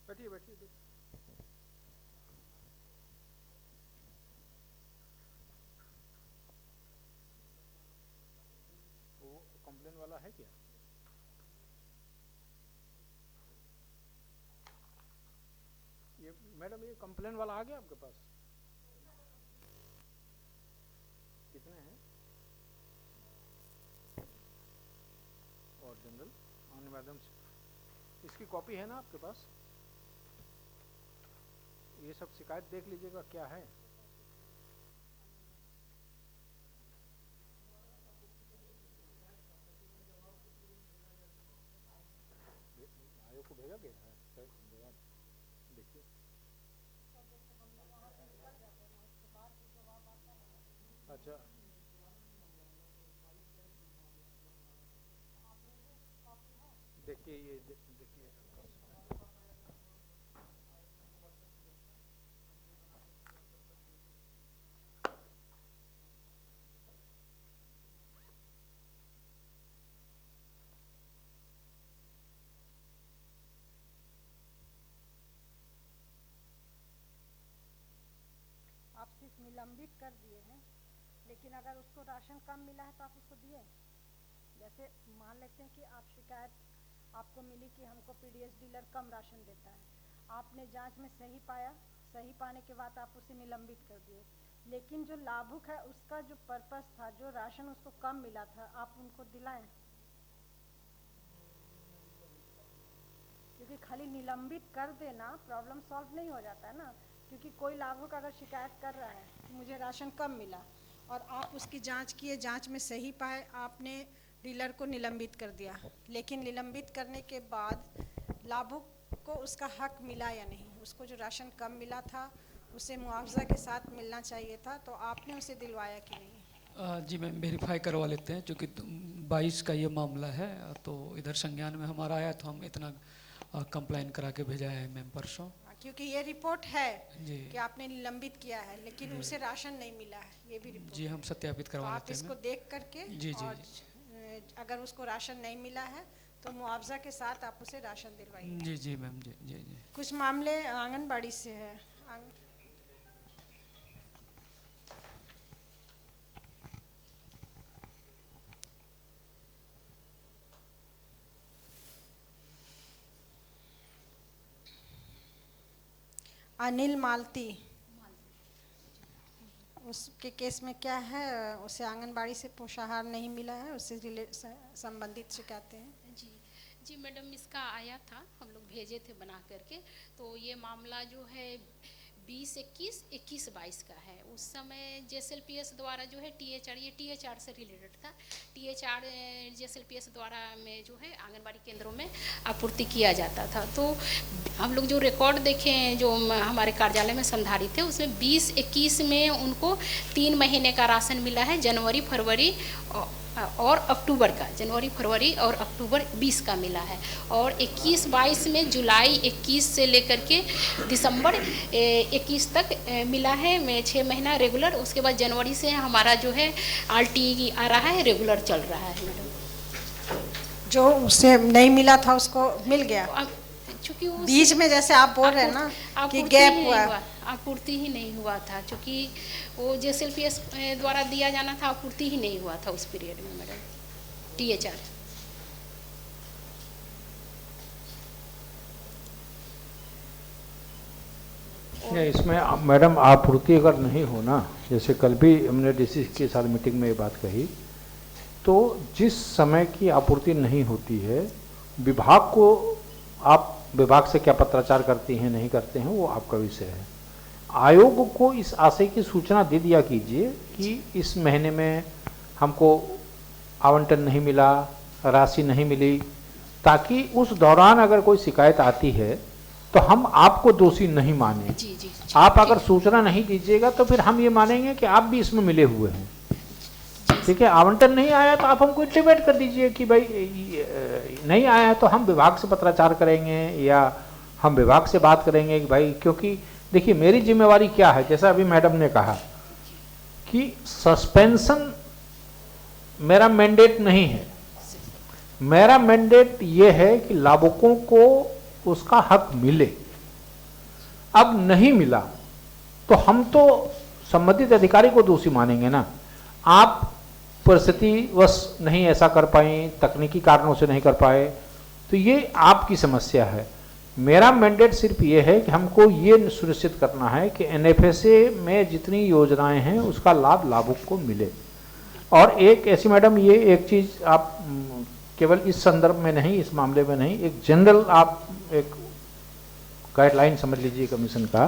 बैठिए बैठिए। वो कंप्लेन वाला है क्या? ये मैडम, ये कंप्लेन वाला आ गया आपके पास? कितने हैं? और जनरल आने मैडम, इसकी कॉपी है ना आपके पास? ये सब शिकायत देख लीजिएगा क्या है। आयोग को भेजा गया है सर, जवाब देखिए। अच्छा, देखिए ये देखिए। आप सिर्फ निलंबित कर दिए हैं, लेकिन अगर उसको राशन कम मिला है तो आप उसको दिए। जैसे मान लेते हैं कि आप शिकायत आपको मिली कि हमको पीडीएस डीलर कम राशन देता है, आपने जांच में सही पाया, सही पाने के बाद आप उसे निलंबित कर दिए, लेकिन जो लाभुक है उसका जो पर्पस था, जो राशन उसको कम मिला था, आप उनको दिलाएं। क्योंकि खाली निलंबित कर देना प्रॉब्लम सॉल्व नहीं हो जाता है ना। क्योंकि कोई लाभुक अगर शिकायत कर रहा है कि मुझे राशन कम मिला और आप उसकी जांच किए, जांच में सही पाए, आपने डीलर को निलंबित कर दिया, लेकिन निलंबित करने के बाद लाभुक को उसका हक मिला या नहीं, उसको जो राशन कम मिला था उसे मुआवजा के साथ मिलना चाहिए था, तो आपने उसे दिलवाया कि नहीं? जी मैम, वेरीफाई करवा लेते हैं, क्योंकि 22 का ये मामला है, तो इधर संज्ञान में हमारा आया तो हम इतना कंप्लेन करा के भेजा है मैम परसों। क्योंकि ये रिपोर्ट है जी कि आपने निलंबित किया है, लेकिन उसे राशन नहीं मिला है, ये भी रिपोर्ट जी हम सत्यापित तो करवा आप लेते हैं इसको देख करके जी जी और अगर उसको राशन नहीं मिला है तो मुआवजा के साथ आप उसे राशन दिलवाइए। जी जी मैम जी जी जी। कुछ मामले आंगनबाड़ी से है। अनिल मालती, उसके केस में क्या है? उसे आंगनबाड़ी से पोषाहार नहीं मिला है, उससे संबंधित शिकायतें हैं। जी जी मैडम, इसका आया था, हम लोग भेजे थे बना करके। तो ये मामला जो है 20-21, 21-22 का है। उस समय जेएसएलपीएस द्वारा जो है टीएचआर, ये टीएचआर से रिलेटेड था, टीएचआर जेएसएलपीएस द्वारा में जो है आंगनबाड़ी केंद्रों में आपूर्ति किया जाता था। तो हम लोग जो रिकॉर्ड देखें जो हमारे कार्यालय में संधारित थे, उसमें 20-21 में उनको 3 महीने का राशन मिला है, जनवरी फरवरी और अक्टूबर का, जनवरी फरवरी और अक्टूबर 20 का मिला है। और 21-22 में जुलाई 21 से लेकर के दिसंबर 21 तक मिला है, मैं 6 महीना रेगुलर। उसके बाद जनवरी से हमारा जो है आरटी आ रहा है, रेगुलर चल रहा है मैडम। जो उसे नहीं मिला था उसको मिल गया, चूँकि बीच में जैसे आप बोल रहे हैं ना कि गैप हुआ, आपूर्ति ही नहीं हुआ था, क्योंकि वो जेएसएलपीएस द्वारा दिया जाना था, आपूर्ति ही नहीं हुआ था उस पीरियड में मैडम, टीएचआर। इसमें मैडम आपूर्ति अगर नहीं होना, जैसे कल भी हमने डीसी के साथ मीटिंग में ये बात कही, तो जिस समय की आपूर्ति नहीं होती है, विभाग को, आप विभाग से क्या पत्राचार करती हैं नहीं करते हैं वो आपका विषय है। आयोग को इस आशय की सूचना दे दिया कीजिए कि इस महीने में हमको आवंटन नहीं मिला, राशि नहीं मिली, ताकि उस दौरान अगर कोई शिकायत आती है तो हम आपको दोषी नहीं माने। जी जी, आप अगर सूचना नहीं दीजिएगा तो फिर हम ये मानेंगे कि आप भी इसमें मिले हुए हैं। ठीक है, आवंटन नहीं आया तो आप हमको इंटीमेट कर दीजिए कि भाई नहीं आया है, तो हम विभाग से पत्राचार करेंगे या हम विभाग से बात करेंगे कि भाई, क्योंकि देखिए मेरी जिम्मेवारी क्या है, जैसा अभी मैडम ने कहा कि सस्पेंशन मेरा मैंडेट नहीं है। मेरा मैंडेट ये है कि लाभुकों को उसका हक मिले। अब नहीं मिला तो हम तो संबंधित अधिकारी को दोषी मानेंगे ना। आप परिस्थितिवश नहीं ऐसा कर पाए, तकनीकी कारणों से नहीं कर पाए, तो ये आपकी समस्या है। मेरा मैंडेट सिर्फ ये है कि हमको ये सुनिश्चित करना है कि एनएफएसए में जितनी योजनाएं हैं उसका लाभ लाभुक को मिले। और एक ऐसी मैडम, ये एक चीज़ आप केवल इस संदर्भ में नहीं, इस मामले में नहीं, एक जनरल आप एक गाइडलाइन समझ लीजिए कमीशन का,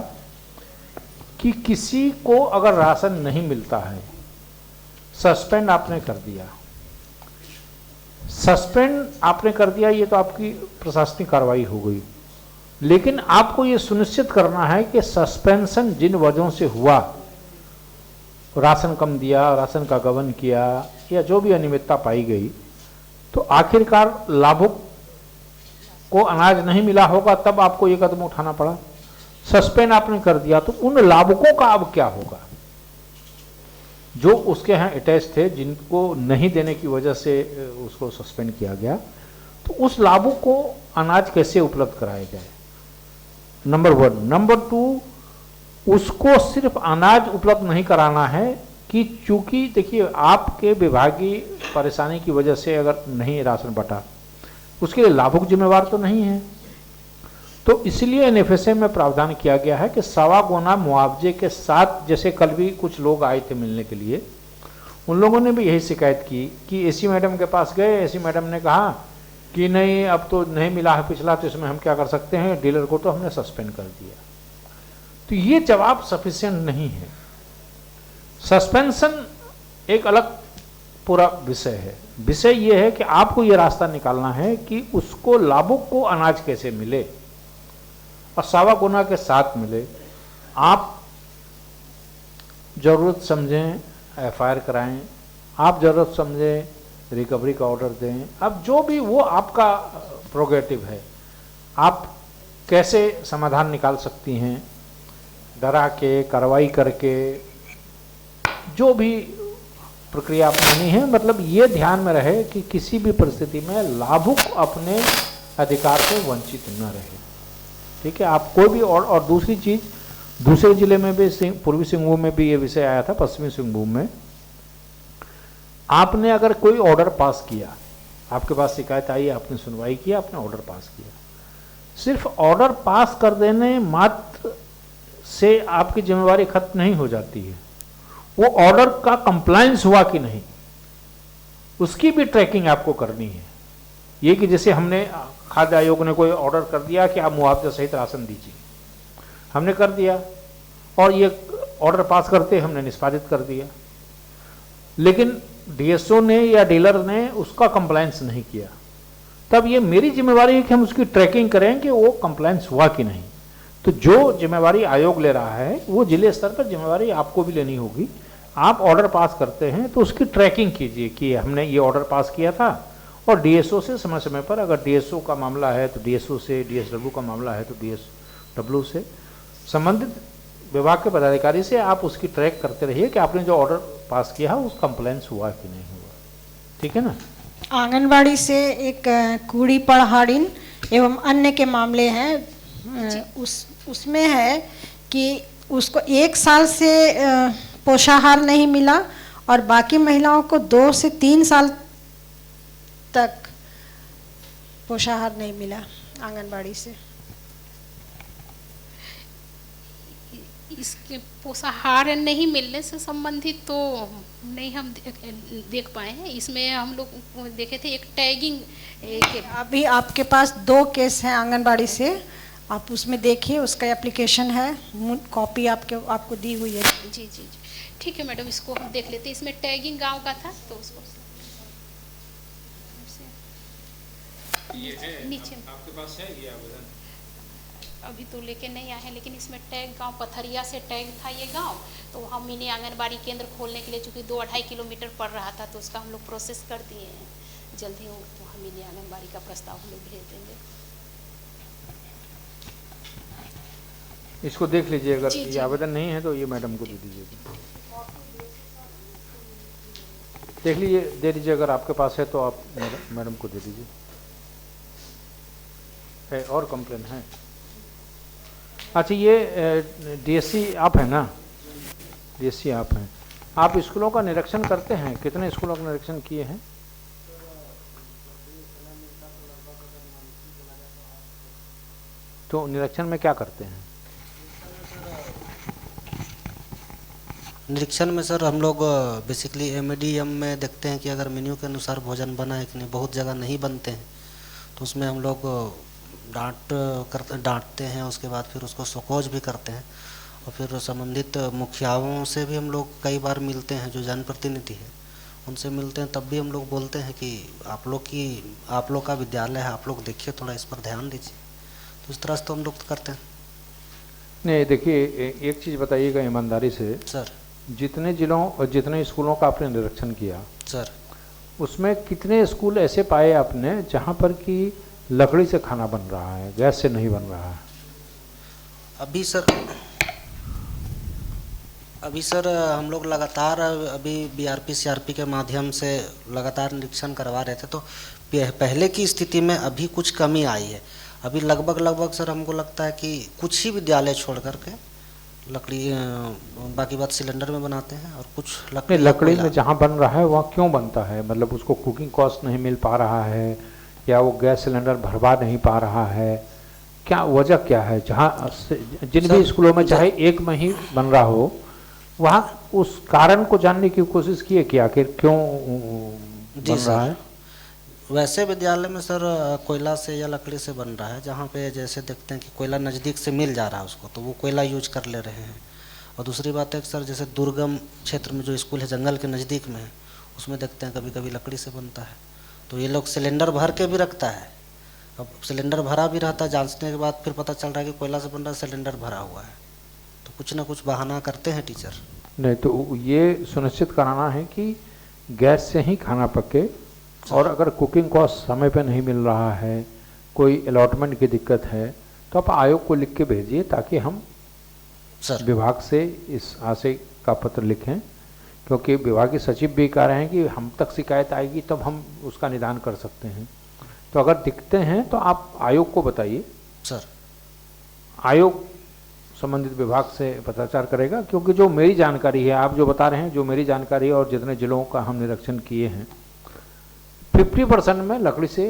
कि किसी को अगर राशन नहीं मिलता है, सस्पेंड आपने कर दिया, सस्पेंड आपने कर दिया, ये तो आपकी प्रशासनिक कार्रवाई हो गई। लेकिन आपको ये सुनिश्चित करना है कि सस्पेंशन जिन वजहों से हुआ, राशन कम दिया, राशन का गबन किया, या जो भी अनियमितता पाई गई, तो आखिरकार लाभुक को अनाज नहीं मिला होगा, तब आपको ये कदम उठाना पड़ा। सस्पेंड आपने कर दिया तो उन लाभुकों का अब क्या होगा जो उसके यहाँ अटैच थे, जिनको नहीं देने की वजह से उसको सस्पेंड किया गया, तो उस लाभुक को अनाज कैसे उपलब्ध कराया जाए, नंबर 1। नंबर 2, उसको सिर्फ अनाज उपलब्ध नहीं कराना है कि चूंकि देखिए आपके विभागीय परेशानी की वजह से अगर नहीं राशन बटा, उसके लिए लाभुक जिम्मेवार तो नहीं है। तो इसलिए एनएफएसए में प्रावधान किया गया है कि 1.25 गुना मुआवजे के साथ, जैसे कल भी कुछ लोग आए थे मिलने के लिए, उन लोगों ने भी यही शिकायत की कि एसी मैडम के पास गए, एसी मैडम ने कहा कि नहीं अब तो नहीं मिला है पिछला, तो इसमें हम क्या कर सकते हैं, डीलर को तो हमने सस्पेंड कर दिया। तो ये जवाब सफिशिएंट नहीं है। सस्पेंशन एक अलग पूरा विषय है। विषय ये है कि आपको ये रास्ता निकालना है कि उसको लाभुक को अनाज कैसे मिले और 1.25 गुना के साथ मिले। आप जरूरत समझें एफआईआर कराएं, आप जरूरत समझें रिकवरी का ऑर्डर दें। अब जो भी वो आपका प्रोगेटिव है, आप कैसे समाधान निकाल सकती हैं, डरा के, कार्रवाई करके, जो भी प्रक्रिया अपनानी है। मतलब ये ध्यान में रहे कि किसी भी परिस्थिति में लाभुक अपने अधिकार से वंचित न रहे। ठीक है, आप कोई भी और दूसरी चीज़, दूसरे जिले में भी, पूर्वी सिंहभूम में भी ये विषय आया था, पश्चिमी सिंहभूम में, आपने अगर कोई ऑर्डर पास किया, आपके पास शिकायत आई, आपने सुनवाई किया, आपने ऑर्डर पास किया, सिर्फ ऑर्डर पास कर देने मात्र से आपकी जिम्मेवारी खत्म नहीं हो जाती है। वो ऑर्डर का कंप्लायंस हुआ कि नहीं, उसकी भी ट्रैकिंग आपको करनी है। ये कि जैसे हमने खाद्य आयोग ने कोई ऑर्डर कर दिया कि आप मुआवजा सहित राशन दीजिए, हमने कर दिया और ये ऑर्डर पास करते हमने निष्पादित कर दिया, लेकिन डीएसओ ने या डीलर ने उसका कंप्लायंस नहीं किया, तब ये मेरी जिम्मेवारी है कि हम उसकी ट्रैकिंग करें कि वो कंप्लायंस हुआ कि नहीं। तो जो जिम्मेवारी आयोग ले रहा है वो जिले स्तर पर जिम्मेवारी आपको भी लेनी होगी। आप ऑर्डर पास करते हैं तो उसकी ट्रैकिंग कीजिए कि हमने ये ऑर्डर पास किया था, और डीएसओ से समय समय पर, अगर डीएसओ का मामला है तो डीएसओ से, डीएसडब्ल्यू का मामला है तो डीएसडब्ल्यू से, संबंधित विभाग के पदाधिकारी से आप उसकी ट्रैक करते रहिए कि आपने जो ऑर्डर पास किया है उस कंप्लायंस हुआ कि नहीं हुआ। ठीक है ना। आंगनबाड़ी से एक कूड़ी पढ़ाड़िन एवं अन्य के मामले हैं, उसमें है कि उसको 1 साल से पोषाहार नहीं मिला और बाकी महिलाओं को 2 से 3 साल तक पोषाहार नहीं मिला आंगनबाड़ी से। इसके पोषाहार नहीं मिलने से संबंधित तो नहीं हम देख पाए हैं। इसमें हम लोग देखे थे एक टैगिंग अभी आपके पास 2 केस हैं आंगनबाड़ी से, आप उसमें देखिए, उसका एप्लीकेशन है, कॉपी आपको दी हुई है। जी जी जी, ठीक है मैडम, इसको हम देख लेते हैं। इसमें टैगिंग गांव का था तो उसको ये है नीचे आपके पास है ये आवेदन? अभी तो लेके नहीं आए हैं, लेकिन इसमें टैग गांव पथरिया से टैग था ये गांव, तो हम मिनी आंगनबाड़ी केंद्र खोलने के लिए चूँकि 2-2.5 किलोमीटर पड़ रहा था, तो उसका हम लोग प्रोसेस कर दिए हैं। जल्द ही वहाँ मिनी आंगनबाड़ी का प्रस्ताव हम लोग भेज देंगे। इसको देख लीजिए, अगर ये आवेदन नहीं है तो ये मैडम को दे दीजिए। देख लीजिए, दे दीजिए, अगर आपके पास है तो आप मैडम को दे दीजिए। है और कंप्लेन है? अच्छा, ये डीएससी आप हैं ना? डीएससी आप हैं। आप स्कूलों का निरीक्षण करते हैं? कितने स्कूलों का निरीक्षण किए हैं? तो निरीक्षण में क्या करते हैं? निरीक्षण में सर हम लोग बेसिकली एमएडीएम में देखते हैं कि अगर मेन्यू के अनुसार भोजन बना है कि नहीं। बहुत जगह नहीं बनते हैं तो उसमें हम लोग डांटते हैं, उसके बाद फिर उसको सुकोज भी करते हैं। और फिर संबंधित मुखियाओं से भी हम लोग कई बार मिलते हैं, जो जनप्रतिनिधि है उनसे मिलते हैं, तब भी हम लोग बोलते हैं कि आप लोग का विद्यालय है, आप लोग देखिए, थोड़ा इस पर ध्यान दीजिए। तो इस तरह से तो हम लोग करते हैं। नहीं, देखिए, एक चीज़ बताइएगा ईमानदारी से सर, जितने जिलों और जितने स्कूलों का आपने निरीक्षण किया सर, उसमें कितने स्कूल ऐसे पाए आपने जहां पर कि लकड़ी से खाना बन रहा है, गैस से नहीं बन रहा है? अभी सर हम लोग लगातार अभी बीआरपी सीआरपी के माध्यम से लगातार निरीक्षण करवा रहे थे। तो पहले की स्थिति में अभी कुछ कमी आई है। अभी लगभग सर हमको लगता है कि कुछ ही विद्यालय छोड़ करके लकड़ी, बाकी बात सिलेंडर में बनाते हैं और कुछ लकड़ी में जहाँ बन रहा है वहाँ क्यों बनता है? मतलब उसको कुकिंग कॉस्ट नहीं मिल पा रहा है, या वो गैस सिलेंडर भरवा नहीं पा रहा है? क्या वजह क्या है? जहाँ जिन भी स्कूलों में चाहे एक में ही बन रहा हो, वहाँ उस कारण को जानने की कोशिश की है कि आखिर क्यों बन रहा है? वैसे विद्यालय में सर कोयला से या लकड़ी से बन रहा है, जहाँ पे जैसे देखते हैं कि कोयला नज़दीक से मिल जा रहा है उसको, तो वो कोयला यूज कर ले रहे हैं। और दूसरी बात है सर, जैसे दुर्गम क्षेत्र में जो स्कूल है, जंगल के नज़दीक में है, उसमें देखते हैं कभी कभी लकड़ी से बनता है। तो ये लोग सिलेंडर भर के भी रखता है। अब सिलेंडर भरा भी रहता है, जांचने के बाद फिर पता चल रहा है कि कोयला से बन रहा है, सिलेंडर भरा हुआ है। तो कुछ ना कुछ बहाना करते हैं टीचर। नहीं, तो ये सुनिश्चित कराना है कि गैस से ही खाना पके, और अगर कुकिंग कॉस्ट समय पे नहीं मिल रहा है, कोई अलॉटमेंट की दिक्कत है, तो आप आयोग को लिख के भेजिए, ताकि हम सर विभाग से इस आशय का पत्र लिखें। क्योंकि विभाग के सचिव भी कह रहे हैं कि हम तक शिकायत आएगी तब हम उसका निदान कर सकते हैं। तो अगर दिखते हैं तो आप आयोग को बताइए, सर। आयोग संबंधित विभाग से पत्राचार करेगा। क्योंकि जो मेरी जानकारी है, आप जो बता रहे हैं, जो मेरी जानकारी है और जितने जिलों का हम निरीक्षण किए हैं, 50% में लकड़ी से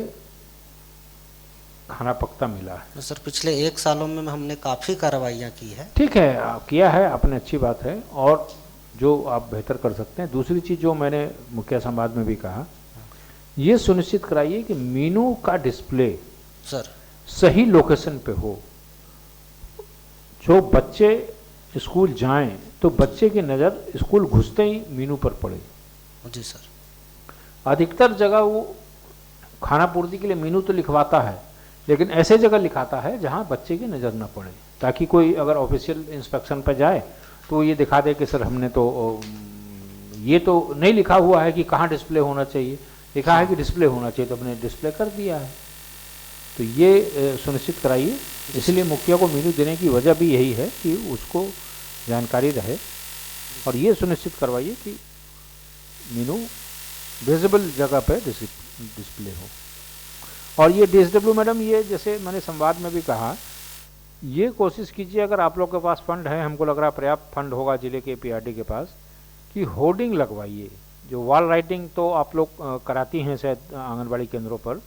खाना पकता मिला है। सर पिछले 1 सालों में हमने काफ़ी कार्रवाइयाँ की है। ठीक है, किया है आपने, अच्छी बात है, और जो आप बेहतर कर सकते हैं। दूसरी चीज़ जो मैंने मुखिया संवाद में भी कहा, ये सुनिश्चित कराइए कि मीनू का डिस्प्ले सर सही लोकेशन पे हो। जो बच्चे स्कूल जाएं तो बच्चे की नज़र स्कूल घुसते ही मीनू पर पड़े। जी सर। अधिकतर जगह वो खाना पूर्ति के लिए मीनू तो लिखवाता है, लेकिन ऐसे जगह लिखाता है जहां बच्चे की नज़र न पड़े, ताकि कोई अगर ऑफिशियल इंस्पेक्शन पर जाए तो ये दिखा दे कि सर हमने तो ये तो नहीं लिखा हुआ है कि कहाँ डिस्प्ले होना चाहिए, लिखा है कि डिस्प्ले होना चाहिए, तो हमने डिस्प्ले कर दिया है। तो ये सुनिश्चित कराइए। इसलिए मुखिया को मीनू देने की वजह भी यही है कि उसको जानकारी रहे, और ये सुनिश्चित करवाइए कि मीनू विजिबल जगह पे डिस्प्ले हो। और ये डीएसडब्ल्यू मैडम, ये जैसे मैंने संवाद में भी कहा, ये कोशिश कीजिए, अगर आप लोग के पास फंड है, हमको लग रहा है पर्याप्त फंड होगा जिले के पीआरडी के पास, कि होर्डिंग लगवाइए। जो वॉल राइटिंग तो आप लोग कराती हैं शायद आंगनबाड़ी केंद्रों पर,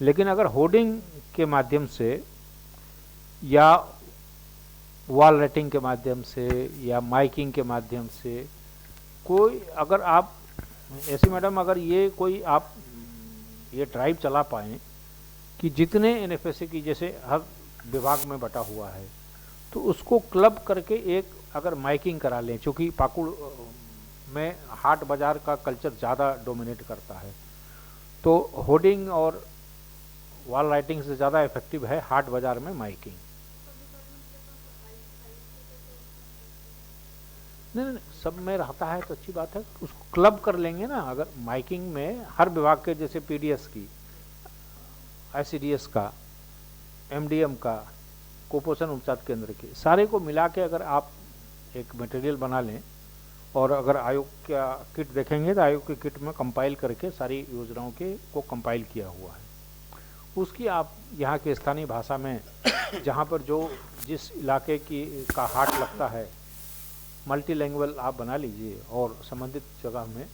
लेकिन अगर होर्डिंग के माध्यम से या वॉल राइटिंग के माध्यम से या माइकिंग के माध्यम से कोई, अगर आप ऐसी मैडम, अगर ये कोई आप ये ड्राइव चला पाएँ कि जितने एनएफएसए की जैसे हर विभाग में बटा हुआ है, तो उसको क्लब करके एक अगर माइकिंग करा लें, चूँकि पाकुड़ में हाट बाज़ार का कल्चर ज़्यादा डोमिनेट करता है, तो होर्डिंग और वॉल राइटिंग से ज़्यादा इफेक्टिव है हाट बाज़ार में माइकिंग। नहीं, सब में रहता है तो अच्छी बात है, उसको क्लब कर लेंगे ना। अगर माइकिंग में हर विभाग के, जैसे पीडीएस की, आईसीडीएस का, एमडीएम का, कुपोषण उपचार केंद्र के, सारे को मिला के अगर आप एक मटेरियल बना लें और अगर आयोग का किट देखेंगे तो आयोग के किट में कंपाइल करके सारी योजनाओं के को कंपाइल किया हुआ है। उसकी आप यहाँ के स्थानीय भाषा में जहाँ पर जो जिस इलाके की का हाट लगता है मल्टीलैंग्वेज आप बना लीजिए और संबंधित जगह में,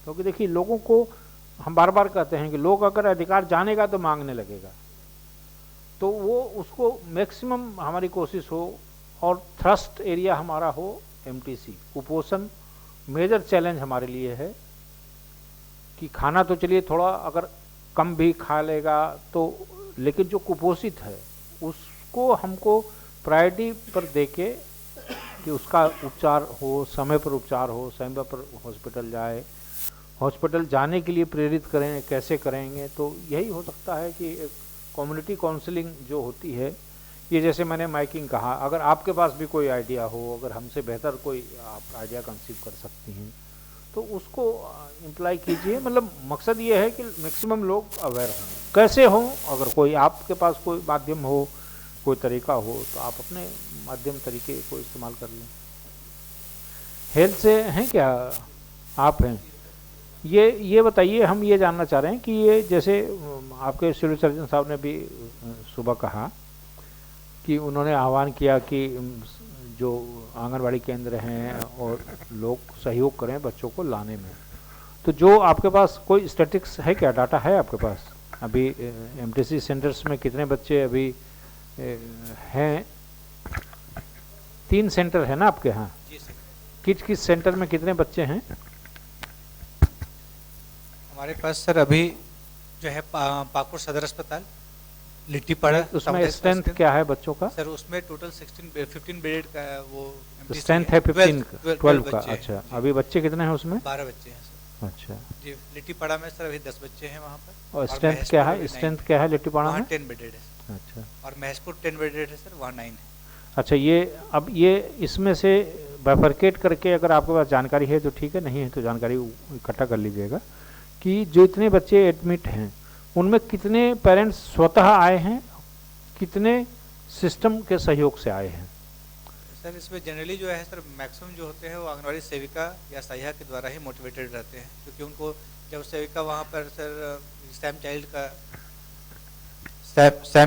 क्योंकि देखिए लोगों को हम बार बार कहते हैं कि लोग अगर अधिकार जानेगा तो मांगने लगेगा, तो वो उसको मैक्सिमम हमारी कोशिश हो और थ्रस्ट एरिया हमारा हो एमटीसी। कुपोषण मेजर चैलेंज हमारे लिए है कि खाना तो चलिए थोड़ा अगर कम भी खा लेगा तो, लेकिन जो कुपोषित है उसको हमको प्रायोरिटी पर देके कि उसका उपचार हो, समय पर उपचार हो, समय पर हॉस्पिटल जाए, हॉस्पिटल जाने के लिए प्रेरित करें, कैसे करेंगे। तो यही हो सकता है कि कम्युनिटी काउंसलिंग जो होती है, ये जैसे मैंने माइकिंग कहा, अगर आपके पास भी कोई आइडिया हो, अगर हमसे बेहतर कोई आप आइडिया कंसीव कर सकती हैं तो उसको इम्प्लाई कीजिए। मतलब मकसद ये है कि मैक्सिमम लोग अवेयर हों, कैसे हों। अगर कोई आपके पास कोई माध्यम हो, कोई तरीका हो तो आप अपने माध्यम तरीके को इस्तेमाल कर लें। हेल्थ से हैं क्या आप? हैं ये बताइए, हम ये जानना चाह रहे हैं कि ये जैसे आपके सिविल सर्जन साहब ने भी सुबह कहा कि उन्होंने आह्वान किया कि जो आंगनवाड़ी केंद्र हैं और लोग सहयोग करें बच्चों को लाने में, तो जो आपके पास कोई स्टैटिक्स है क्या, डाटा है आपके पास? अभी एमटीसी सेंटर्स में कितने बच्चे अभी हैं? 3 सेंटर है ना आपके यहाँ? जी सर। किस सेंटर में कितने बच्चे हैं? हमारे पास सर अभी जो है पाकुड़ सदर अस्पताल, लिट्टीपाड़ा, उसमें स्ट्रेंथ क्या है बच्चों का? सर उसमें टोटल 15 बेड का वो स्ट्रेंथ है 12 का। बच्चे अच्छा, अभी बच्चे कितने हैं उसमें? 12 बच्चे हैं सर। अच्छा जी, लिट्टीपाड़ा में सर अभी 10 बच्चे हैं वहाँ पर। और स्ट्रेंथ क्या है? स्ट्रेंथ क्या है लिट्टीपाड़ा में? 10 बेडेड है। अच्छा, और महसपुर 10 बेडेड है सर, वहाँ 9 है। अच्छा, ये इसमें से बाइफरकेट करके अगर आपके पास जानकारी है तो ठीक है, नहीं है तो जानकारी इकट्ठा कर लीजिएगा कि जो इतने बच्चे एडमिट हैं उनमें कितने पेरेंट्स स्वतः आए हैं, कितने सिस्टम के सहयोग से आए हैं? सर इसमें जनरली जो है सर मैक्सिमम जो होते हैं वो आंगनवाड़ी सेविका या सहायिका के द्वारा ही मोटिवेटेड रहते हैं, क्योंकि उनको जब सेविका वहाँ पर सर सैम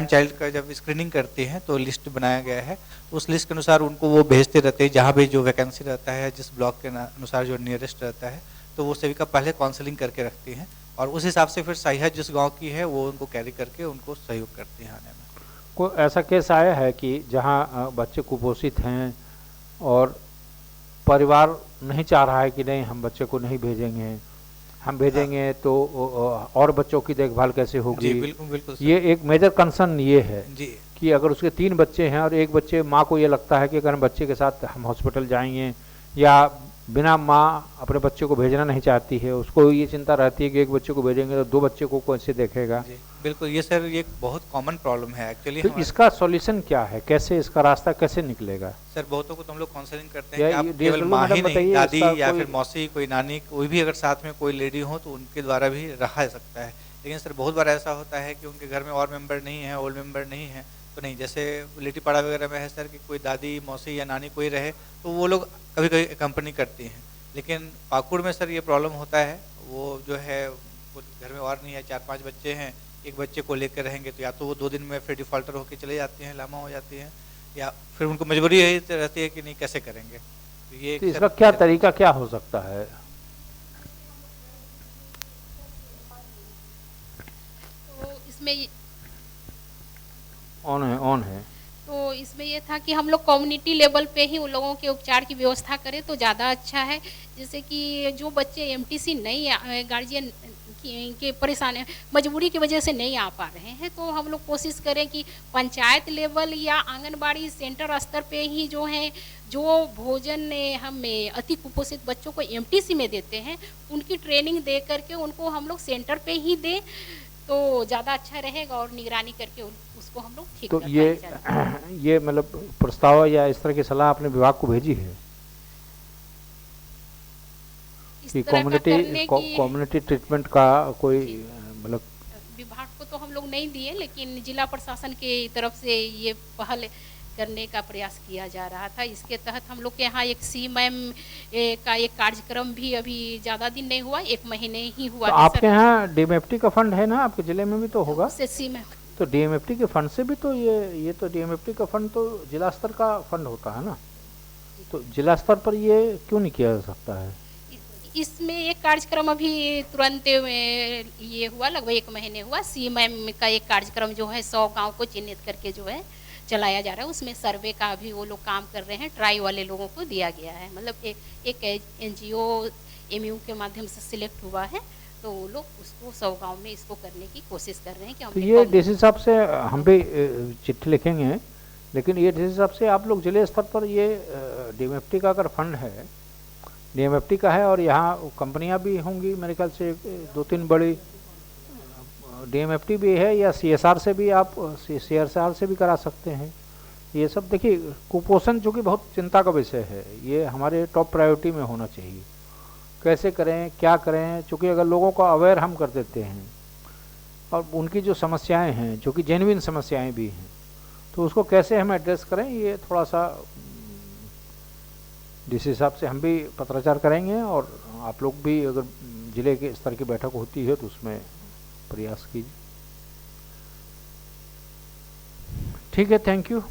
चाइल्ड का जब स्क्रीनिंग करती हैं तो लिस्ट बनाया गया है, उस लिस्ट के अनुसार उनको वो भेजते रहते हैं जहाँ भी जो वैकेंसी रहता है, जिस ब्लॉक के अनुसार जो नियरेस्ट रहता है, तो वो सेविका पहले काउंसलिंग करके रखती हैं और उस हिसाब से फिर सहायिका जिस गांव की है वो उनको कैरी करके उनको सहयोग करती हैं आने में। कोई ऐसा केस आया है कि जहाँ बच्चे कुपोषित हैं और परिवार नहीं चाह रहा है कि नहीं हम बच्चे को नहीं भेजेंगे, हम भेजेंगे तो और बच्चों की देखभाल कैसे होगी? जी बिल्कुल बिल्कुल। ये एक मेजर कंसर्न ये है जी कि अगर उसके 3 बच्चे हैं और एक बच्चे माँ को ये लगता है कि अगर हम बच्चे के साथ हम हॉस्पिटल जाएंगे, या बिना माँ अपने बच्चे को भेजना नहीं चाहती है, उसको ये चिंता रहती है कि एक बच्चे को भेजेंगे तो 2 बच्चे को कैसे देखेगा? जी बिल्कुल, ये सर ये बहुत कॉमन प्रॉब्लम है एक्चुअली। तो इसका सॉल्यूशन क्या है, कैसे इसका रास्ता कैसे निकलेगा? सर बहुतों को तो हम लोग काउंसलिंग करते हैं कि आप ये केवल माँ ही नहीं, दादी या कोई फिर मौसी, कोई नानी, कोई भी अगर साथ में कोई लेडी हो तो उनके द्वारा भी रहा सकता है। लेकिन सर बहुत बार ऐसा होता है कि उनके घर में और मेंबर नहीं है, ओल्ड मेंबर नहीं है, तो नहीं, जैसे लिट्टीपाड़ा वगैरह में है सर कि कोई दादी मौसी या नानी कोई रहे तो वो लोग कभी कभी कंपनी करती हैं। लेकिन पाकुड़ में सर ये प्रॉब्लम होता है, वो जो है वो घर में और नहीं है, 4-5 बच्चे हैं, एक बच्चे को लेकर रहेंगे तो या तो वो 2 दिन में फिर डिफॉल्टर होकर चले जाते हैं, लामा हो जाती हैं, या फिर उनको मजबूरी यही रहती है कि नहीं कैसे करेंगे। तो ये तो इसका क्या तरीका क्या हो सकता है? तो इसमें ऑन है तो इसमें ये था कि हम लोग कम्युनिटी लेवल पे ही उन लोगों के उपचार की व्यवस्था करें तो ज़्यादा अच्छा है। जैसे कि जो बच्चे एमटीसी नहीं गार्जियन के परेशानी मजबूरी की वजह से नहीं आ पा रहे हैं, तो हम लोग कोशिश करें कि पंचायत लेवल या आंगनबाड़ी सेंटर स्तर पे ही जो है जो भोजन हम अति कुपोषित बच्चों को एमटीसी में देते हैं उनकी ट्रेनिंग दे करके उनको हम लोग सेंटर पे ही दें तो ज़्यादा अच्छा रहेगा और निगरानी करके उसको हम लोग ठीक तो कर पाएंगे। ये मतलब प्रस्ताव या इस तरह की सलाह आपने विभाग को भेजी है कि कम्युनिटी ट्रीटमेंट का कोई मतलब? विभाग को तो हम लोग नहीं दिए, लेकिन जिला प्रशासन की तरफ से ये पहल करने का प्रयास किया जा रहा था। इसके तहत हम लोग के यहाँ एक CMM का एक कार्यक्रम भी अभी ज़्यादा दिन नहीं हुआ, 1 महीने ही हुआ तो है आपके सर। यहाँ डीएमएफटी का फंड है ना, आपके जिले में भी तो होगा। उससे CMM तो डीएमएफटी के फंड से भी तो ये तो डीएमएफटी का फंड तो जिला स्तर का फंड होता है ना, तो जिला स्तर पर ये क्यों नहीं किया जा सकता है? इसमें एक कार्यक्रम अभी तुरंत ये हुआ, लगभग 1 महीने हुआ। CMM का एक कार्यक्रम जो है 100 गांव को चिन्हित करके जो है चलाया जा रहा है। उसमें सर्वे का भी वो लोग काम कर रहे हैं, ट्राई वाले लोगों को दिया गया है। मतलब एक NGO MU के माध्यम से सिलेक्ट हुआ है, तो वो लोग उसको 100 गांव में इसको करने की कोशिश कर रहे हैं कि हम तो ये डीसी साहब से हम भी चिट्ठी लिखेंगे, लेकिन ये डीसी साहब से आप लोग जिले स्तर पर ये डीएमएफटी का अगर फंड है, डीएमएफटी का है और यहाँ कंपनियाँ भी होंगी मेरे ख्याल से 2-3 बड़ी, डीएमएफटी भी है या CSR से भी आप CSR से भी करा सकते हैं। ये सब देखिए, कुपोषण जो कि बहुत चिंता का विषय है, ये हमारे टॉप प्रायोरिटी में होना चाहिए। कैसे करें, क्या करें, चूँकि अगर लोगों को अवेयर हम कर देते हैं और उनकी जो समस्याएं हैं, जो कि जेन्युइन समस्याएं भी हैं, तो उसको कैसे हम एड्रेस करें, ये थोड़ा सा डीसी साहब से हम भी पत्राचार करेंगे और आप लोग भी अगर जिले के स्तर की बैठक होती है तो उसमें प्रयास कीजिए। ठीक है, थैंक यू।